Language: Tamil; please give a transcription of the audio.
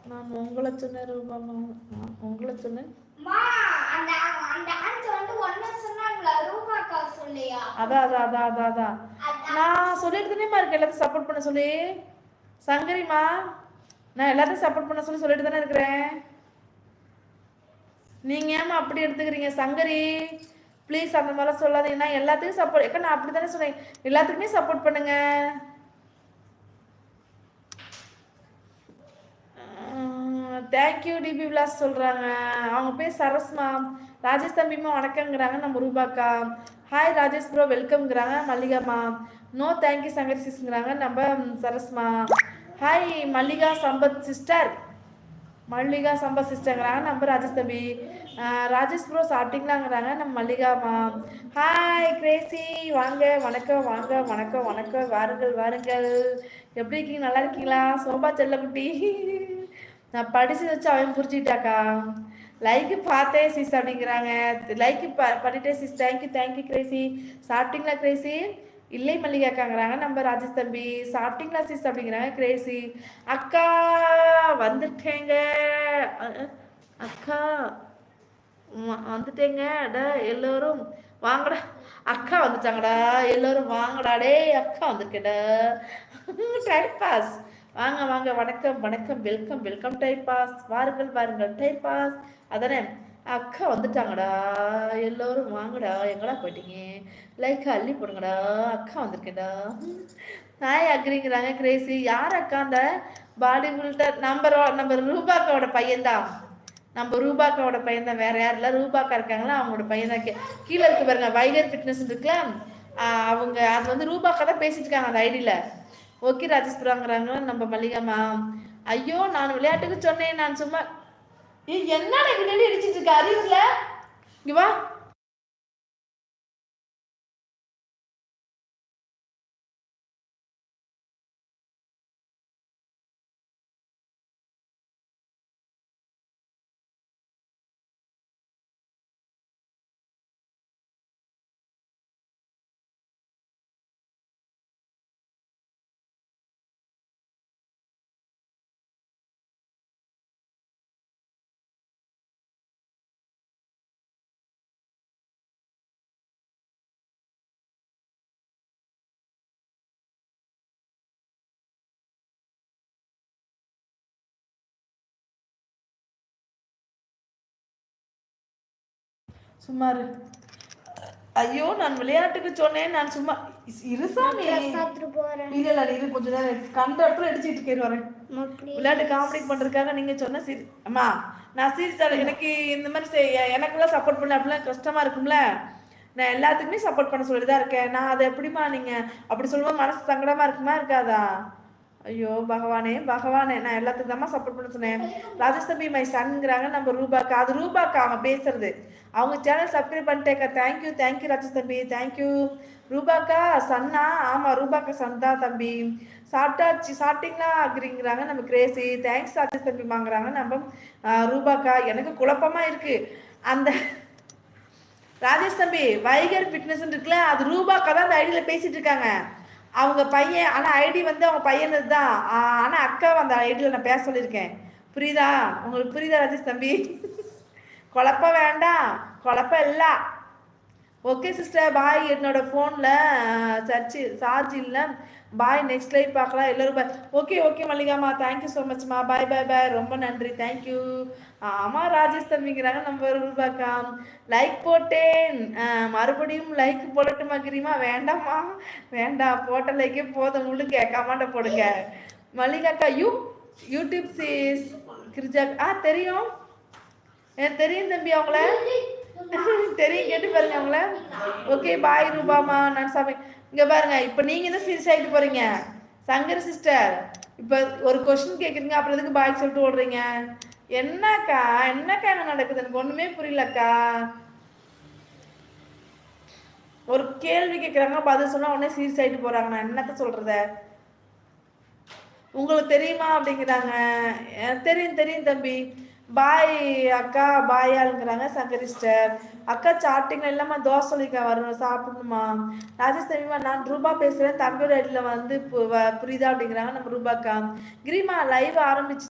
நான் உங்களை சொன்னேன் ரூபாமா, நான் உங்களை சொன்னேன். அதான் அதான் அதான் அதான் அதான் நான் சொல்லிட்டு தானேமா இருக்கேன் எல்லாத்தையும் சப்போர்ட் பண்ண சொல்லி. சங்கரிமா, நான் எல்லாத்தையும் சப்போர்ட் பண்ண சொல்லி சொல்லிட்டு தானே இருக்கிறேன். நீங்க ஏமா அப்படி எடுத்துக்கிறீங்க சங்கரி? ப்ளீஸ் அந்த மாதிரிலாம் சொல்லாதீங்க. நான் எல்லாத்துக்கும் சப்போர்ட் ஏக்கா, நான் அப்படி தானே சொன்னேன், எல்லாத்துக்குமே சப்போர்ட் பண்ணுங்க. தேங்க்யூ டிபி விலாஸ் சொல்கிறாங்க. அவங்க பேர் சரஸ்மா. ராஜேஷ் தம்பிமா வணக்கங்கிறாங்க நம்ம ரூபாக்கா. ஹாய் ராஜேஷ் ப்ரோ வெல்கம்ங்கிறாங்க மல்லிகாமா. நோ தேங்க்யூ சங்கர் சிஸ்ங்கிறாங்க நம்ம சரஸ்மா. ஹாய் மல்லிகா சம்பத் சிஸ்டர், மல்லிகா சம்பத் சிஸ்டர்ங்கிறாங்க நம்ம ராஜேஷ் தம்பி. ராஜேஷ் ப்ரோ சாப்பிட்டீங்களாங்கிறாங்க நம்ம மல்லிகாமா. ஹாய் கிரேசி வாங்க, வணக்கம் வாங்க, வணக்கம் வணக்கம், வாருங்கள் வாருங்கள். எப்படி இருக்கீங்க, நல்லா இருக்கீங்களா? சோபா செல்லக்குட்டி, நான் படிச்சு வச்சு அவன் புரிஞ்சுக்கிட்டாக்கா. லைக்கு பார்த்தேன் சிஸ் அப்படிங்கிறாங்க. லைக்கு பண்ணிட்டேன் சிஸ். Thank you thank you Crazy. சாப்பிட்டீங்களா கிரேசி? இல்லை மல்லிகாக்காங்கிறாங்க நம்ம ராஜேஷ் தம்பி. சாப்பிட்டீங்களா சிஸ் அப்படிங்கிறாங்க கிரேசி. அக்கா வந்துட்டேங்க, அக்கா வந்துட்டேங்க, டா எல்லோரும் வாங்கடா. அக்கா வந்துட்டாங்கடா, எல்லோரும் வாங்கடா. டே அக்கா வந்துருக்கேடா. Time pass. வாங்க வாங்க, வணக்கம் வணக்கம், வெல்கம் வெல்கம். டைம் பாஸ், வாருங்கள் வாருங்கள், டைம் பாஸ். அதானே, அக்கா வந்துட்டாங்கடா, எல்லோரும் வாங்கடா. எங்கடா போயிட்டீங்க? லைக் அள்ளி போடுங்கடா, அக்கா வந்திருக்கேடா. Hi அக்ரிங்கிறாங்க Crazy. யார் அக்கா? அந்த பாடி பில்டர் நம்ம ரூபாக்காவோட பையன்தான். நம்ம ரூபாக்காவோட பையன் தான், வேற யாரும் இல்லை. ரூபாக்கா இருக்காங்களா, அவங்களோட பையன் தான். கீழே இருக்கு பாருங்க, வைகர் ஃபிட்னஸ் இருக்குல்ல, அவங்க அது வந்து ரூபாக்கா தான் பேசிட்டு இருக்காங்க அந்த ஐடியில். ஓகே ராஜேஸ்வராங்கிறாங்க நம்ம மல்லிகாமா. ஐயோ நான் விளையாட்டுக்கு சொன்னேன், நான் சும்மா. என்னடா பின்னாடி அடிச்சிட்டு இருக்க, அறிவுல இங்க வா. சும்மாரு. ஐயோ நான் விளையாட்டுக்கு சொன்னேன், நான் சும்மா இருசாமி. இல்ல இரு கொஞ்ச நேரம் கண்டத்துல அடிச்சுட்டு கேட்டு வரேன். விளையாட்டு காமெடி பண்றதுக்காக நீங்க சொன்ன சரி அம்மா. நான் சீரியஸா எனக்கு இந்த மாதிரி எனக்கெல்லாம் சப்போர்ட் பண்ண அப்படிலாம் கஷ்டமா இருக்கும்ல. நான் எல்லாத்துக்குமே சப்போர்ட் பண்ண சொல்லிதான் இருக்கேன். நான் அதை எப்படிமா நீங்க அப்படி சொல்லும்போது மனசு சங்கடமா இருக்குமா இருக்காதா? ஐயோ பகவானே பகவானே, நான் எல்லாத்துக்கும் தான் சப்போர்ட் பண்ண சொன்னேன். ராஜேஷ் தம்பி மை சன்ங்கிறாங்க நம்ம ரூபாக்கா. அது ரூபாக்கா அவங்க பேசுறது. அவங்க சேனல் சப்ஸ்கிரைப் பண்ணிட்டேக்கா. தேங்க்யூ தேங்க்யூ ராஜேஷ் தம்பி, தேங்க்யூ. ரூபாக்கா சன்னா? ஆமா ரூபாக்கா சன் தான் தம்பி. சாப்பிட்டாச்சு, சாப்பிட்டீங்களா அப்படிங்கிறாங்க நம்ம கிரேசி. தேங்க்ஸ் ராஜேஷ் தம்பி வாங்குறாங்க நம்ம ரூபாக்கா. எனக்கு குழப்பமா இருக்கு. அந்த ராஜேஷ் தம்பி வைகர் ஃபிட்னஸ் இருக்குல்ல, அது ரூபாக்கா தான் அந்த ஐடியில் பேசிட்டு இருக்காங்க. அவங்க பையன், ஆனால் ஐடி வந்து அவங்க பையனது தான். ஆனால் அக்கா அந்த ஐடியில் நான் பேச சொல்லியிருக்கேன். புரியுதா உங்களுக்கு? புரியுதா ராஜேஷ் தம்பி? குழப்பம் வேண்டாம், குழப்பம் இல்லை. Okay sister bye. என்னோட ஃபோனில் சார்ஜ் இல்லை. பாய், நெக்ஸ்ட் லைவ் பார்க்கலாம் எல்லோரும். பாய். ஓகே ஓகே மல்லிகாமா, தேங்க்யூ ஸோ மச்மா. பாய் பாய் பாய், ரொம்ப நன்றி, தேங்க்யூ. ஆமாம் ராஜேஷ் தம்பிங்கிறாங்க நம்ம ரூபாக்கா. லைக் போட்டேன், மறுபடியும் லைக் போடட்டுமா கிரிமா? வேண்டாம்மா வேண்டாம், போட்ட லைக்கே போதும், முழுங்க கமெண்ட்டை போடுங்க. மல்லிகாக்கா யூடியூப் சீஸ் கிரிஜா. தெரியும், எனக்கு தெரியும் தம்பி அவங்கள தெரியும், கேட்டு பாருங்க அவங்கள. ஓகே பாய் ரூபாமா. நான் சாமி இங்கே பாருங்க, இப்போ நீங்கள் தான் சீரியஸ் ஆகிட்டு போகிறீங்க சங்கர் சிஸ்டர். இப்போ ஒரு கொஸ்டின் கேட்குறீங்க, அப்புறம் எதுக்கு பாய் சொல்லிட்டு ஓடுறீங்க? என்னக்கா என்னக்கா என்ன நடக்குது எனக்கு ஒன்றுமே புரியலக்கா. ஒரு கேள்வி கேட்குறாங்க, பதில் சொன்னால் உடனே சீரியஸ் ஆகிட்டு போகிறாங்க. நான் என்னத்த சொல்கிறத? உங்களுக்கு தெரியுமா அப்படிங்கிறாங்க. தெரியும் தெரியும் தம்பி. பாய் அக்கா, பாயாளுங்கிறாங்க சங்கரிஸ்டர். அக்கா சாப்பிட்டீங்களா? இல்லாமா தோசை சொல்லிக்க வரணும், சாப்பிடணுமா? ராஜேஷ் தம்பிமா, நான் ரூபா பேசுகிறேன், தம்பியோட ஐடியில் வந்து புரியுதா அப்படிங்கிறாங்க நம்ம ரூபாக்கா. கிரிமா லைவ் ஆரம்பிச்சு